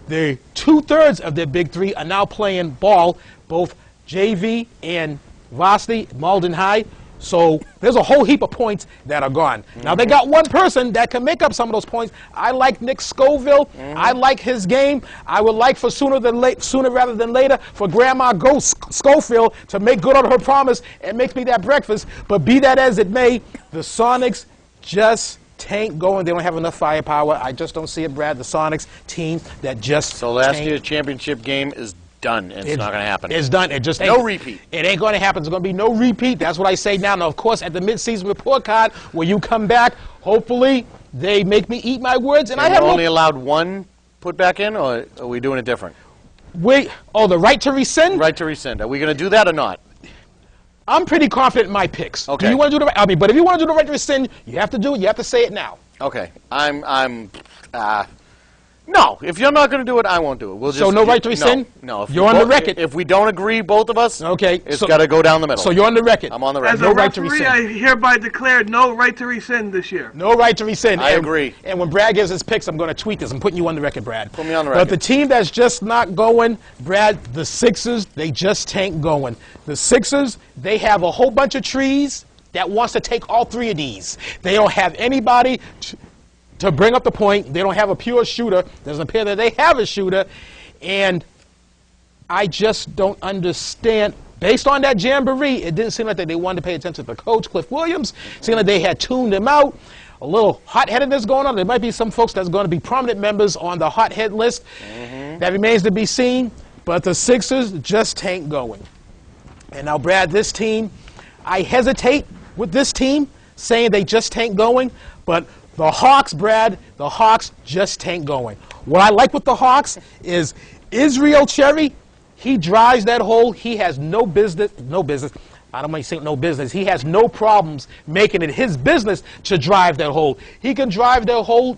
The 2/3 of their big three are now playing ball, both JV and varsity, Malden High. So there's a whole heap of points that are gone. Now they got one person that can make up some of those points. I like Nick Scoville. I like his game. I would like for sooner rather than later for Grandma Schofield to make good on her promise and make me that breakfast. But be that as it may, the Sonics just tank going. They don't have enough firepower. I just don't see it, Brad. The Sonics team that just So last tank. year's championship game is done, and it's not going to happen. It's done. It just ain't. No repeat. It ain't going to happen. There's going to be no repeat. That's what I say now. Now, of course, at the mid-season report card, where you come back, hopefully they make me eat my words. And I And have we're only allowed one put back in, or are we doing it different? the right to rescind? Right to rescind. Are we going to do that or not? I'm pretty confident in my picks. Okay. Do you want to do the right? I mean, but if you want to do the right to rescind, you have to do it. You have to say it now. Okay. No, if you're not going to do it, I won't do it. We'll just So no right to rescind? No. If You're on the record. If we don't agree, both of us, Okay, it's so- got to go down the middle. So you're on the record. I'm on the As record. a No right to referee, rescind. I hereby declare no right to rescind this year. No right to rescind. I And- agree. And when Brad gives his picks, I'm going to tweet this. I'm putting you on the record, Brad. Put me on the But record. the team that's just not going, Brad, the Sixers, they just ain't going. The Sixers, they have a whole bunch of trees that wants to take all three of these. They don't have anybody to bring up the point. They don't have a pure shooter. Doesn't appear that they have a shooter. And I just don't understand. Based on that jamboree, it didn't seem like they wanted to pay attention to the coach, Cliff Williams. It seemed like they had tuned him out. A little hot-headedness going on. There might be some folks that's going to be prominent members on the hothead list. That remains to be seen. But the Sixers just ain't going. And now, Brad, this team, I hesitate with this team saying they just ain't going. But the Hawks, Brad, the Hawks just ain't going. What I like with the Hawks is Israel Cherry. He drives that hole. He has no business. I don't want to say no business. He has no problems making it his business to drive that hole. He can drive that hole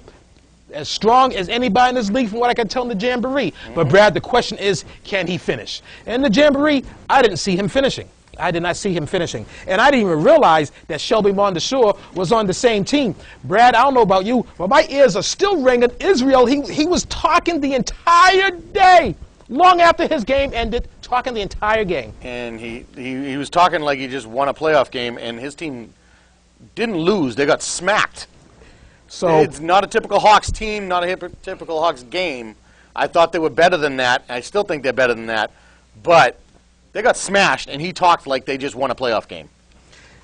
as strong as anybody in this league from what I can tell in the jamboree. But, Brad, the question is, can he finish? In the jamboree, I didn't see him finishing. I did not see him finishing. And I didn't even realize that Shelby Mondeshore was on the same team. Brad, I don't know about you, but my ears are still ringing. Israel, he was talking the entire day, long after his game ended, talking the entire game. And he was talking like he just won a playoff game, and his team didn't lose. They got smacked. So It's not a typical Hawks team, not a typical Hawks game. I thought they were better than that. I still think they're better than that. But they got smashed, and he talked like they just won a playoff game.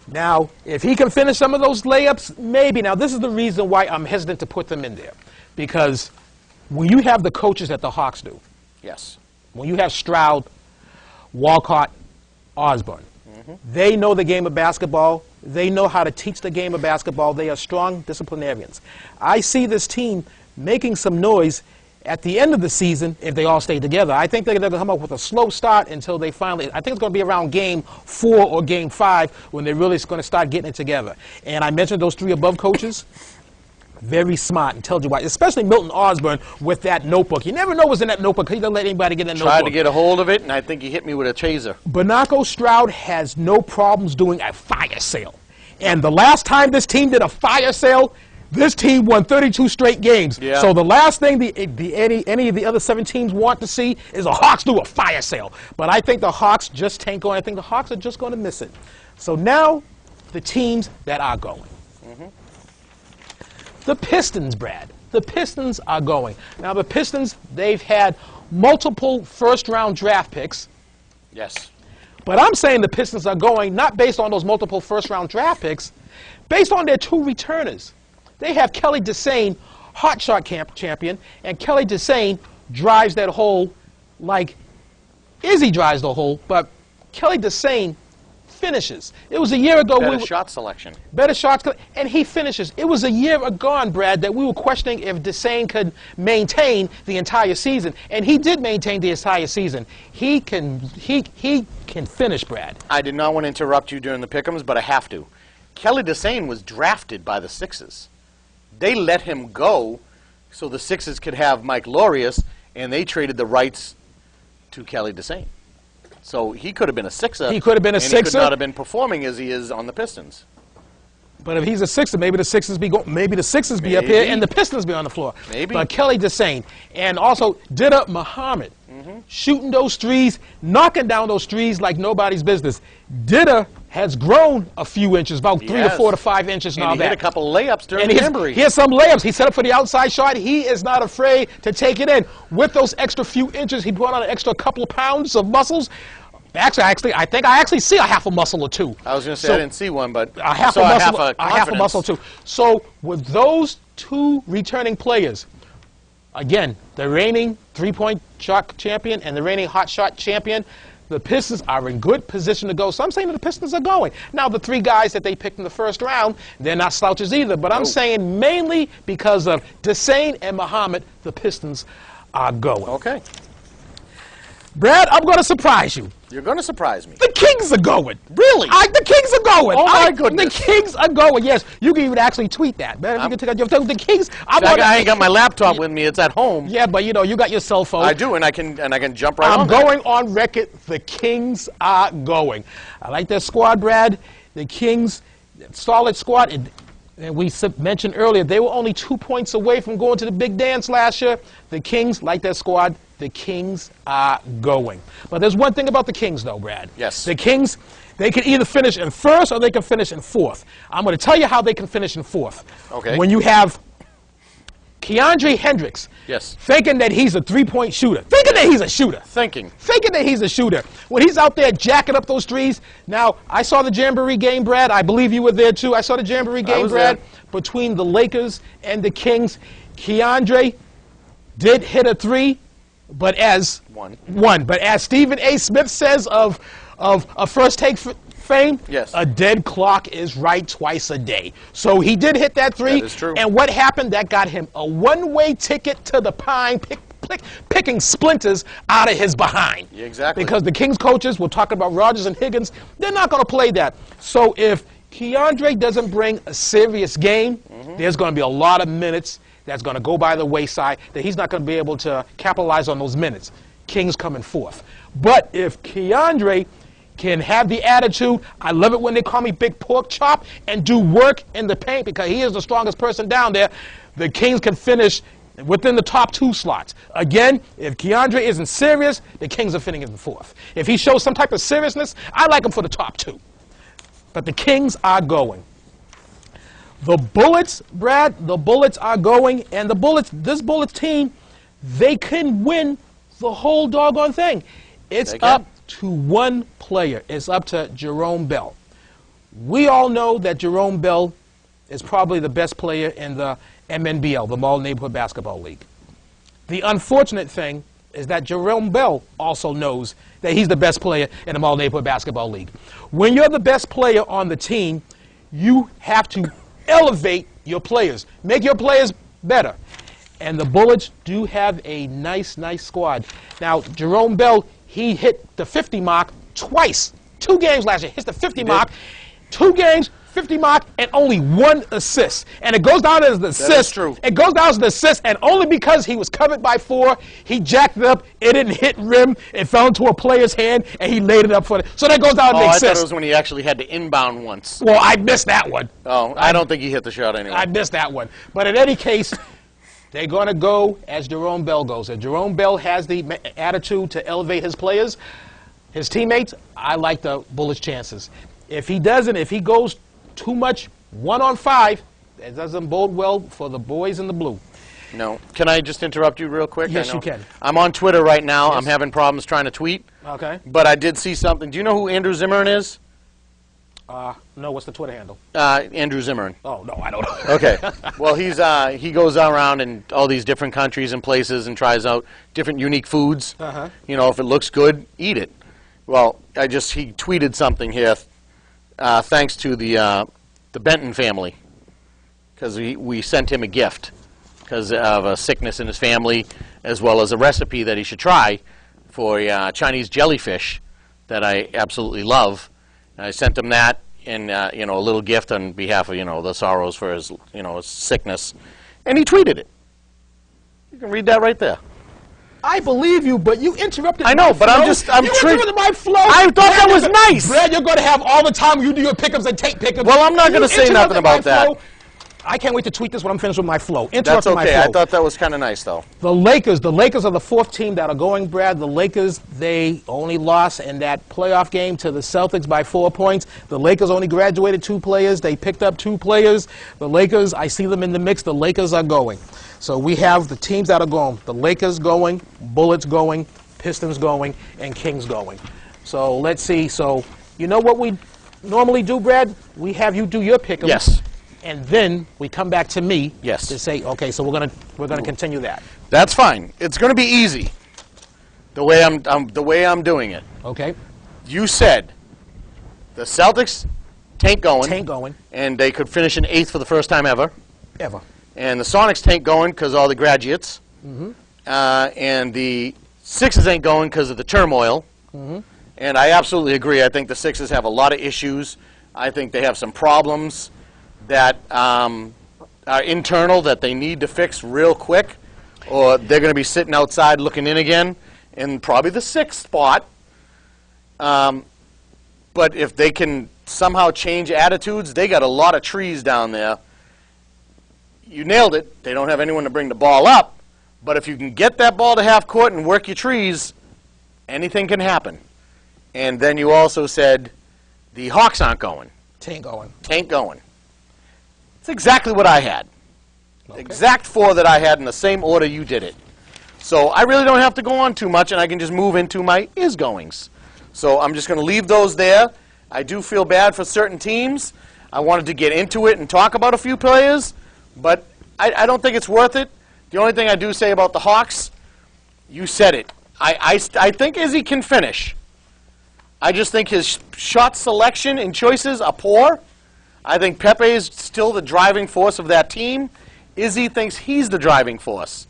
now, if he can finish some of those layups, maybe. Now, this is the reason why I'm hesitant to put them in there. Because when you have the coaches that the Hawks do, Yes. when you have Stroud, Walcott, Osborne, they know the game of basketball. They know how to teach the game of basketball. They are strong disciplinarians. I see this team making some noise at the end of the season if they all stay together. I think they're going to come up with a slow start until they finally, I think it's going to be around game 4 or game 5 when they're really going to start getting it together. And I mentioned those 3 above coaches. Very smart and tells you why, especially Milton Osborne with that notebook. You never know what's in that notebook. He doesn't let anybody get in that Tried notebook. to get a hold of it, and I think he hit me with a chaser. Bernardo Stroud has no problems doing a fire sale. And the last time this team did a fire sale, this team won 32 straight games. Yeah. So the last thing any of the other 7 teams want to see is the Hawks do a fire sale. But I think the Hawks just ain't going. I think the Hawks are just going to miss it. So now the teams that are going. The Pistons, Brad. The Pistons are going. Now, the Pistons, they've had multiple first-round draft picks. Yes. But I'm saying the Pistons are going not based on those multiple first-round draft picks, based on their 2 returners. They have Kelly Desane, hot shot champion, and Kelly Desane drives that hole like Izzy drives the hole, but Kelly Desane finishes. It was a year ago. Better shot selection. Better shots, and he finishes. It was a year gone, Brad, that we were questioning if Desane could maintain the entire season, and he did maintain the entire season. He can finish, Brad. I did not want to interrupt you during the pick'ems, but I have to. Kelly Desane was drafted by the Sixers. They let him go so the Sixers could have Mike Lorius, and they traded the rights to Kelly Desane. So he could have been a Sixer. He could have been a Sixer. He could Sixer. not have been performing as he is on the Pistons. But if he's a Sixer, maybe the Sixers be up here and the Pistons be on the floor. Maybe. But Kelly Desane and also Dida Muhammad shooting those threes, knocking down those threes like nobody's business. Dida has grown a few inches, about 3 to 4 to 5 inches now. And he hit a couple layups during the jamboree. He has some layups. He set up for the outside shot. He is not afraid to take it in. With those extra few inches, he put on an extra couple of pounds of muscles. Actually, I think I actually see a half a muscle or 2. I was going to say I didn't see one, but a half a muscle too. So with those 2 returning players, again, the reigning 3-point shot champion and the reigning hot shot champion, the Pistons are in good position to go. So I'm saying that the Pistons are going. Now, the 3 guys that they picked in the first round, they're not slouches either. But I'm saying mainly because of Desane and Muhammad, the Pistons are going. Okay. Brad, I'm going to surprise you. You're going to surprise me. The Kings are going. Really? The Kings are going. Oh, my goodness. The Kings are going. Yes, you can even actually tweet that. Man, if you can take out the Kings. I ain't got my laptop with me. It's at home. Yeah, but you got your cell phone. I do, and I can jump right on I'm going on record. The Kings are going. I like their squad, Brad. The Kings, solid squad. And we mentioned earlier, they were only 2 points away from going to the big dance last year. The Kings, like their squad, the Kings are going. But there's one thing about the Kings, though, Brad. Yes. The Kings, they can either finish in first or they can finish in fourth. I'm going to tell you how they can finish in fourth. Okay. When you have Keandre Hendricks, yes, thinking that he's a three-point shooter, thinking that he's a shooter, thinking that he's a shooter. When he's out there jacking up those threes. Now, I saw the Jamboree game, Brad. I believe you were there too. I saw the Jamboree game, Brad, between the Lakers and the Kings. Keandre did hit a three, but as But as Stephen A. Smith says of a first take fame, yes, a dead clock is right twice a day. So he did hit that three. That is true. And what happened? That got him a one-way ticket to the Pine, picking splinters out of his behind. Yeah, exactly. Because the Kings coaches were talking about Rodgers and Higgins. They're not going to play that. So if Keandre doesn't bring a serious game, there's going to be a lot of minutes that's going to go by the wayside that he's not going to be able to capitalize on those minutes. Kings coming fourth. But if Keandre can have the attitude, I love it when they call me Big Pork Chop, and do work in the paint because he is the strongest person down there, the Kings can finish within the top 2 slots. Again, if Keandre isn't serious, the Kings are finishing in fourth. If he shows some type of seriousness, I like him for the top 2. But the Kings are going. The Bullets, Brad, the Bullets are going, and the Bullets, this Bullets team, they can win the whole doggone thing. It's up to one player. It's up to Jerome Bell. We all know that Jerome Bell is probably the best player in the MNBL, the Mall Neighborhood Basketball League. The unfortunate thing is that Jerome Bell also knows that he's the best player in the Mall Neighborhood Basketball League. When you're the best player on the team, you have to elevate your players, make your players better. And the Bullets do have a nice squad. Now, Jerome Bell, he hit the 50 mark twice. 2 games last year, hits the 50 mark. 2 games, 50 mark, and only 1 assist. And it goes down as the assist. That is true. It goes down as the assist, and only because he was covered by 4, he jacked it up, it didn't hit rim, it fell into a player's hand, and he laid it up for it. So that goes down as the assist. I thought it was when he actually had to inbound once. Well, I missed that one. Oh, I don't think he hit the shot anyway. I missed that one. But in any case, they're going to go as Jerome Bell goes. If Jerome Bell has the attitude to elevate his players, his teammates, I like the Bullets' chances. If he doesn't, if he goes too much 1-on-5, it doesn't bode well for the boys in the blue. No. Can I just interrupt you real quick? Yes, you can. I'm on Twitter right now. Yes. I'm having problems trying to tweet. Okay. But I did see something. Do you know who Andrew Zimmern is? No, what's the Twitter handle? Andrew Zimmern. Oh, no, I don't know. Okay. Well, he goes around in all these different countries and places and tries out different unique foods. You know, if it looks good, eat it. Well, he tweeted something here, thanks to the Benton family, because we sent him a gift because of a sickness in his family, as well as a recipe that he should try for Chinese jellyfish that I absolutely love. And I sent him that and a little gift on behalf of the sorrows for his his sickness, and he tweeted it. You can read that right there. I believe you, but you interrupted. I know, but I'm interrupted my flow. I thought that was nice. Brad, you're going to have all the time you do your pickups and take pickups. Well, I'm not going to say nothing about that. I can't wait to tweet this when I'm finished with my flow. That's okay. I thought that was kind of nice, though. The Lakers are the 4th team that are going, Brad. The Lakers, they only lost in that playoff game to the Celtics by 4 points. The Lakers only graduated 2 players. They picked up 2 players. The Lakers, I see them in the mix. The Lakers are going. So we have the teams that are going. The Lakers going, Bullets going, Pistons going, and Kings going. So let's see. So you know what we normally do, Brad? We have you do your pick-em. Yes. And then we come back to me yes. to say, okay, so we're gonna continue that. That's fine. It's gonna be easy. The way I'm doing it. Okay. You said the Celtics tank going. Tank going. And they could finish in 8th for the first time ever. Ever. And the Sonics tank going because all the graduates. Mm-hmm. And the Sixers ain't going because of the turmoil. And I absolutely agree. I think the Sixers have a lot of issues. I think they have some problems that are internal that they need to fix real quick, or they're going to be sitting outside looking in again in probably the 6th spot. But if they can somehow change attitudes, they got a lot of trees down there. You nailed it. They don't have anyone to bring the ball up. But if you can get that ball to half court and work your trees, anything can happen. And then you also said the Hawks aren't going. Tain't going. Tain't going. It's exactly what I had. Okay. Exact 4 that I had in the same order you did it. So I really don't have to go on too much, and I can just move into my is-goings. So I'm just going to leave those there. I do feel bad for certain teams. I wanted to get into it and talk about a few players, but I don't think it's worth it. The only thing I do say about the Hawks, you said it. I think Izzy can finish. I just think his shot selection and choices are poor. I think Pepe is still the driving force of that team. Izzy thinks he's the driving force.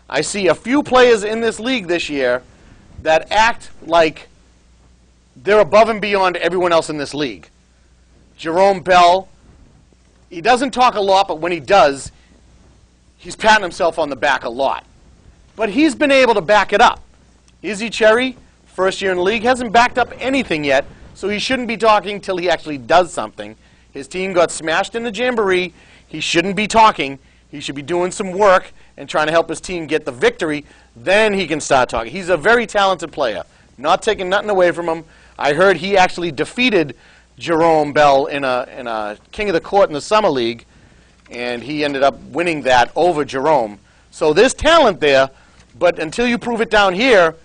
I see a few players in this league this year that act like they're above and beyond everyone else in this league. Jerome Bell, he doesn't talk a lot, but when he does, he's patting himself on the back a lot. But he's been able to back it up. Izzy Cherry, first year in the league, hasn't backed up anything yet, so he shouldn't be talking till he actually does something. His team got smashed in the Jamboree. He shouldn't be talking. He should be doing some work and trying to help his team get the victory. Then he can start talking. He's a very talented player. Not taking nothing away from him. I heard he actually defeated Jerome Bell in a King of the Court in the Summer League, and he ended up winning that over Jerome. So there's talent there, but until you prove it down here,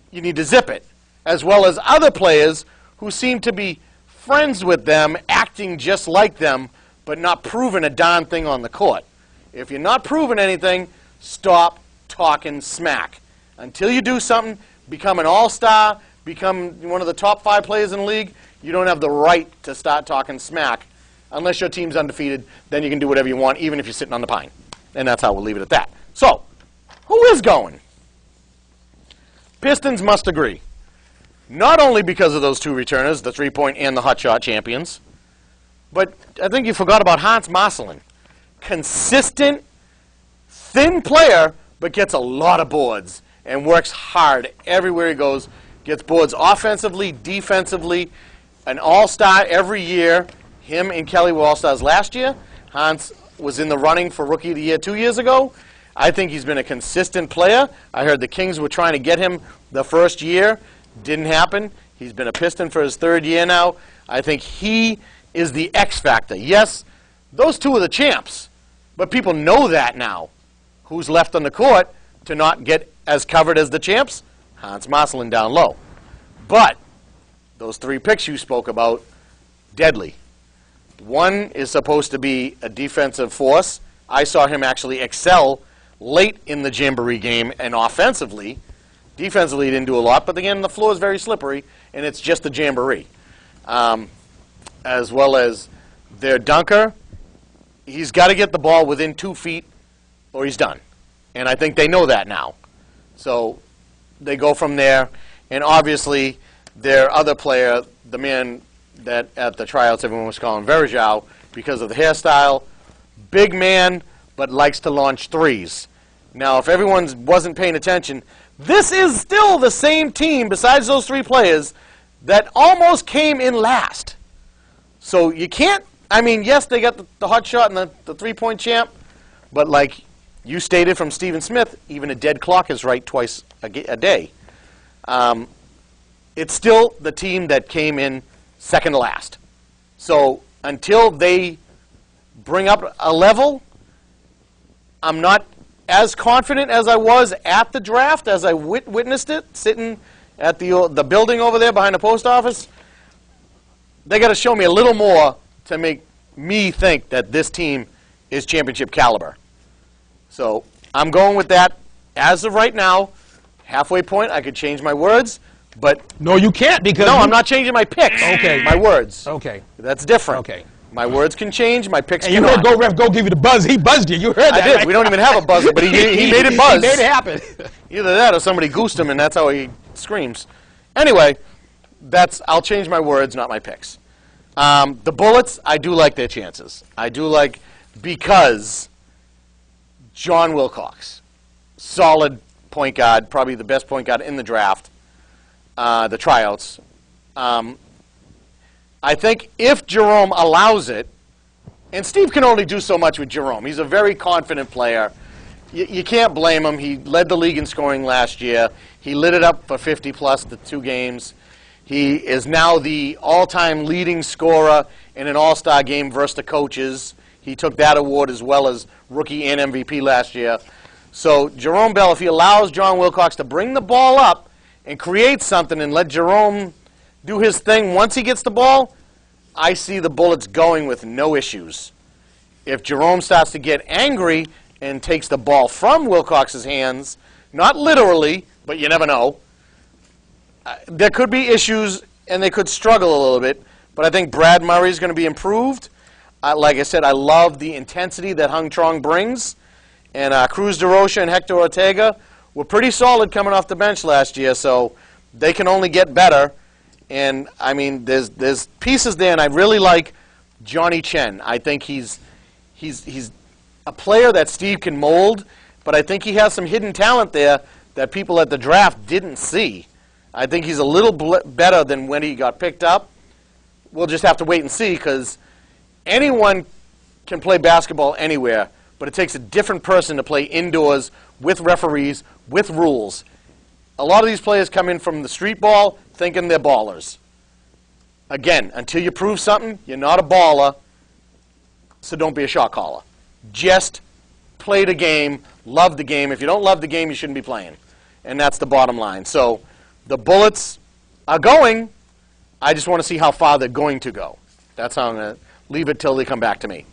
you need to zip it, as well as other players who seem to be friends with them, acting just like them, but not proving a darn thing on the court. If you're not proving anything, stop talking smack. Until you do something, become an all-star, become one of the top 5 players in the league, you don't have the right to start talking smack. Unless your team's undefeated, then you can do whatever you want, even if you're sitting on the pine. And that's how we'll leave it at that. So, who is going? Pistons must agree. Not only because of those 2 returners, the 3-point and the hot shot champions, but I think you forgot about Hans Marcelin. Consistent, thin player, but gets a lot of boards and works hard everywhere he goes. Gets boards offensively, defensively, an all-star every year. Him and Kelly were all-stars last year. Hans was in the running for Rookie of the Year 2 years ago. I think he's been a consistent player. I heard the Kings were trying to get him the first year. Didn't happen. He's been a Piston for his 3rd year now. I think he is the X factor. Yes, those 2 are the champs, but people know that now. Who's left on the court to not get as covered as the champs? Hans Marcelin down low. But those 3 picks you spoke about, deadly. One is supposed to be a defensive force. I saw him actually excel late in the Jamboree game and offensively. Defensively, he didn't do a lot, but again, the floor is very slippery, and it's just the Jamboree. As well as their dunker, he's got to get the ball within 2 feet or he's done. And I think they know that now. So they go from there. And obviously, their other player, the man that at the tryouts everyone was calling Verjao because of the hairstyle, big man, but likes to launch threes. Now, if everyone wasn't paying attention, this is still the same team, besides those 3 players, that almost came in last. So you can't, I mean, yes, they got the hot shot and the 3-point champ, but like you stated from Stephen Smith, even a dead clock is right twice a day. It's still the team that came in second to last. So until they bring up a level, I'm not as confident as I was at the draft, as I witnessed it, sitting at the building over there behind the post office. They got to show me a little more to make me think that this team is championship caliber. So I'm going with that as of right now. Halfway point, I could change my words, but No, you can't because no, I'm not changing my picks. Okay. My words. Okay. That's different. Okay. My words can change. My picks And you cannot. heard Go Ref Go give you the buzz. He buzzed you. You heard that, I did. right? We don't even have a buzzer, but he made it buzz. He made it happen. Either that or somebody goosed him, and that's how he screams. Anyway, I'll change my words, not my picks. The Bullets, I do like their chances. I do like because John Wilcox, solid point guard, probably the best point guard in the draft, the tryouts. I think if Jerome allows it, and Steve can only do so much with Jerome. He's a very confident player. You can't blame him. He led the league in scoring last year. He lit it up for 50-plus the 2 games. He is now the all-time leading scorer in an all-star game versus the coaches. He took that award as well as rookie and MVP last year. So Jerome Bell, if he allows John Wilcox to bring the ball up and create something and let Jerome do his thing once he gets the ball, I see the Bullets going with no issues. If Jerome starts to get angry and takes the ball from Wilcox's hands, not literally, but you never know, there could be issues and they could struggle a little bit, but I think Brad Murray is going to be improved. Like I said, I love the intensity that Hung Trong brings, and Cruz DeRocha and Hector Ortega were pretty solid coming off the bench last year, so they can only get better. And, I mean, there's pieces there, and I really like Johnny Chen. I think he's a player that Steve can mold, but I think he has some hidden talent there that people at the draft didn't see. I think he's a little better than when he got picked up. We'll just have to wait and see, because anyone can play basketball anywhere, but it takes a different person to play indoors with referees, with rules. A lot of these players come in from the street ball thinking they're ballers. Again, until you prove something, you're not a baller, so don't be a shot caller. Just play the game, love the game. If you don't love the game, you shouldn't be playing. And that's the bottom line. So the Bullets are going. I just want to see how far they're going to go. That's how I'm going to leave it till they come back to me.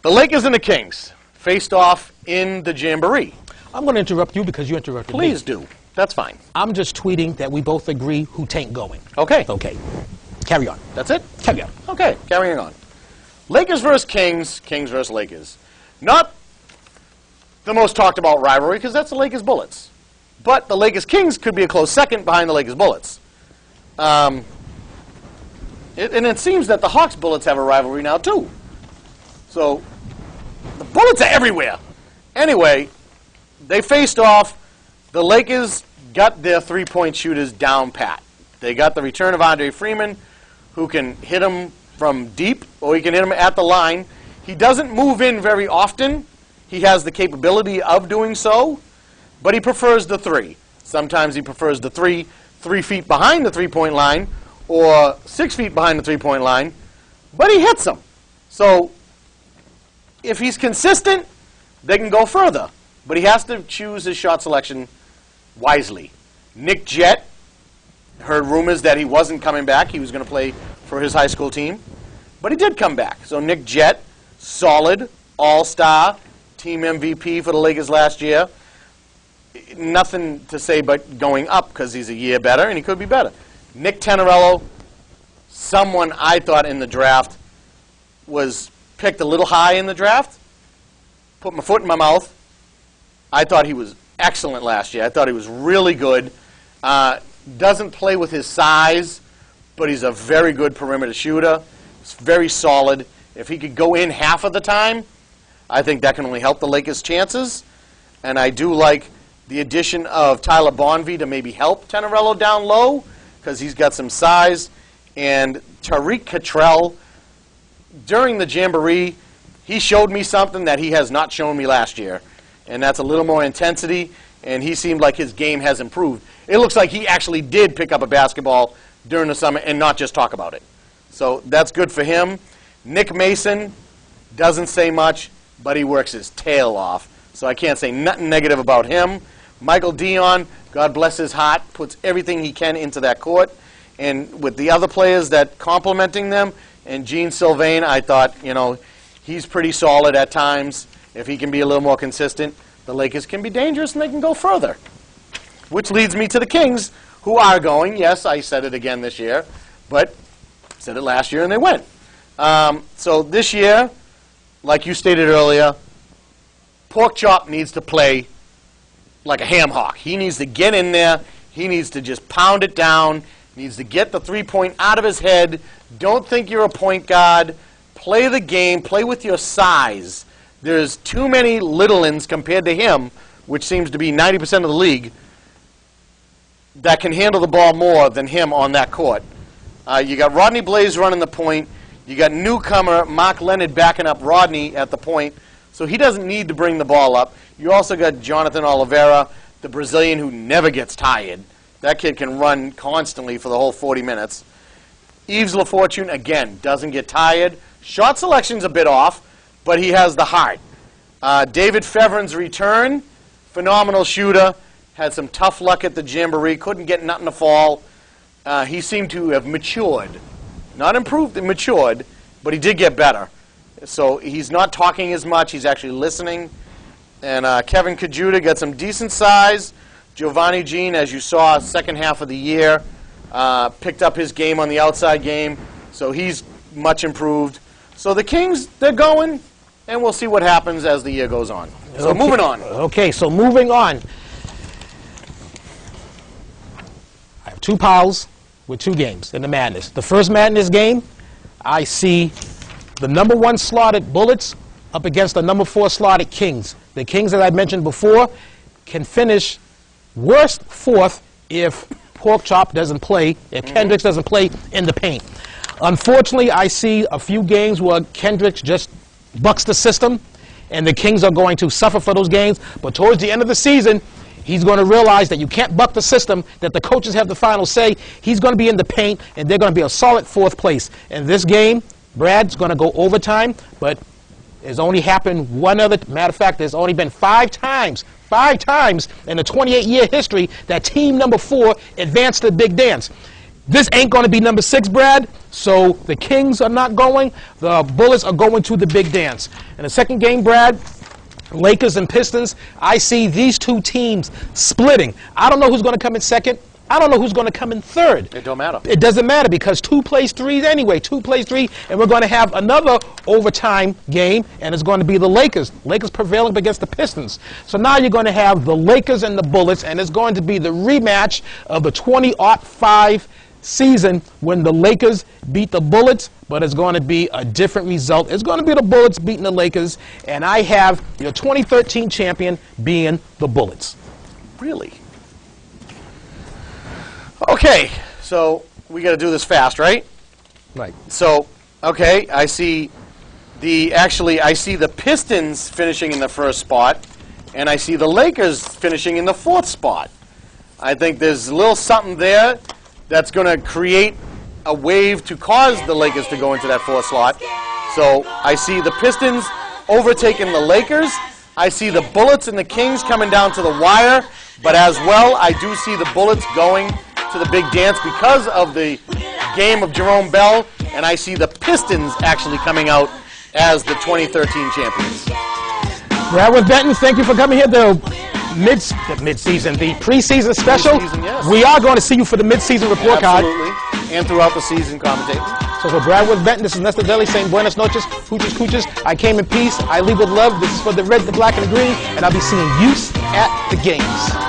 The Lakers and the Kings faced off in the Jamboree. I'm going to interrupt you because you interrupted me. Please do. That's fine. I'm just tweeting that we both agree who tain't going. Okay. Okay. Carry on. That's it? Carry on. Okay, carrying on. Lakers versus Kings, Kings versus Lakers. Not the most talked about rivalry because that's the Lakers Bullets. But the Lakers Kings could be a close second behind the Lakers Bullets. And it seems that the Hawks Bullets have a rivalry now too. So the Bullets are everywhere. Anyway, they faced off. The Lakers got their three-point shooters down pat. They got the return of Andre Freeman, who can hit them from deep, or he can hit them at the line. He doesn't move in very often. He has the capability of doing so, but he prefers the three. Sometimes he prefers the 3 feet behind the three-point line, or 6 feet behind the three-point line, but he hits them. So if he's consistent, they can go further. But he has to choose his shot selection wisely. Nick Jett, heard rumors that he wasn't coming back. He was going to play for his high school team. But he did come back. So Nick Jett, solid, all-star, team MVP for the Lakers last year. Nothing to say but going up because he's a year better, and he could be better. Nick Tenorello, someone I thought in the draft was picked a little high in the draft. Put my foot in my mouth. I thought he was excellent last year. I thought he was really good. Doesn't play with his size, but he's a very good perimeter shooter. He's very solid. If he could go in half of the time, I think that can only help the Lakers' chances. And I do like the addition of Tyler Bonvie to maybe help Tenorello down low because he's got some size. And Tariq Cottrell, during the Jamboree, he showed me something that he has not shown me last year. And that's a little more intensity, and he seemed like his game has improved. It looks like he actually did pick up a basketball during the summer and not just talk about it. So that's good for him. Nick Mason doesn't say much, but he works his tail off. So I can't say nothing negative about him. Michael Dion, God bless his heart, puts everything he can into that court. And with the other players that complimenting them, and Gene Sylvain, I thought, you know, he's pretty solid at times. If he can be a little more consistent, the Lakers can be dangerous and they can go further. Which leads me to the Kings, who are going. Yes, I said it again this year, but said it last year, and they went. So this year, like you stated earlier, Pork Chop needs to play like a ham hock. He needs to get in there. He needs to just pound it down. He needs to get the three-point out of his head. Don't think you're a point guard. Play the game. Play with your size. There's too many little-ins compared to him, which seems to be 90% of the league, that can handle the ball more than him on that court. You got Rodney Blaze running the point. You got newcomer Mark Leonard backing up Rodney at the point, so he doesn't need to bring the ball up. You also got Jonathan Oliveira, the Brazilian who never gets tired. That kid can run constantly for the whole 40 minutes. Yves LaFortune, again, doesn't get tired. Shot selection's a bit off, but he has the heart. David Feverin's return, phenomenal shooter. Had some tough luck at the Jamboree, couldn't get nothing to fall. He seemed to have matured. Not improved, matured, but he did get better. So he's not talking as much, he's actually listening. And Kevin Kajuta got some decent size. Giovanni Jean, as you saw, second half of the year, picked up his game on the outside game, so he's much improved. So the Kings, they're going, and we'll see what happens as the year goes on. So Okay. moving on. Okay, so moving on. I have two piles with two games in the Madness. The first Madness game, I see the number 1 slotted Bullets up against the number 4 slotted Kings. The Kings, as I mentioned before, can finish worst 4th if Pork Chop doesn't play, if Kendricks doesn't play in the paint. Unfortunately, I see a few games where Kendricks just bucks the system, and the Kings are going to suffer for those games. But towards the end of the season, he's going to realize that you can't buck the system, that the coaches have the final say. He's going to be in the paint, and they're going to be a solid 4th place. In this game, Brad's going to go overtime, but it's only happened one other. Matter of fact, there's only been 5 times in the 28-year history that team number 4 advanced to the big dance. This ain't going to be number 6, Brad, so the Kings are not going. The Bullets are going to the big dance. In the second game, Brad, Lakers and Pistons, I see these two teams splitting. I don't know who's going to come in second. I don't know who's going to come in third. It don't matter. It doesn't matter because 2 plays 3 anyway. 2 plays 3, and we're going to have another overtime game, and it's going to be the Lakers. Lakers prevailing against the Pistons. So now you're going to have the Lakers and the Bullets, and it's going to be the rematch of the 2005 season when the Lakers beat the Bullets, but it's going to be a different result. It's going to be the Bullets beating the Lakers, and I have your 2013 champion being the Bullets. Really? Okay, so we got to do this fast, right? Right. So, okay, I see the Pistons finishing in the first spot, and I see the Lakers finishing in the 4th spot. I think there's a little something there that's going to create a wave to cause the Lakers to go into that 4th slot. So I see the Pistons overtaking the Lakers. I see the Bullets and the Kings coming down to the wire, but as well, I do see the Bullets going to the big dance because of the game of Jerome Bell, and I see the Pistons actually coming out as the 2013 champions. Bradworth Benton, thank you for coming here. The mid-season, the preseason special. Preseason, yes. We are going to see you for the mid-season report card. Absolutely, and throughout the season commentating. So for Bradworth Benton, this is Nester Dudley saying buenas noches, hooches cooches. I came in peace, I leave with love. This is for the red, the black, and the green, and I'll be seeing you at the games.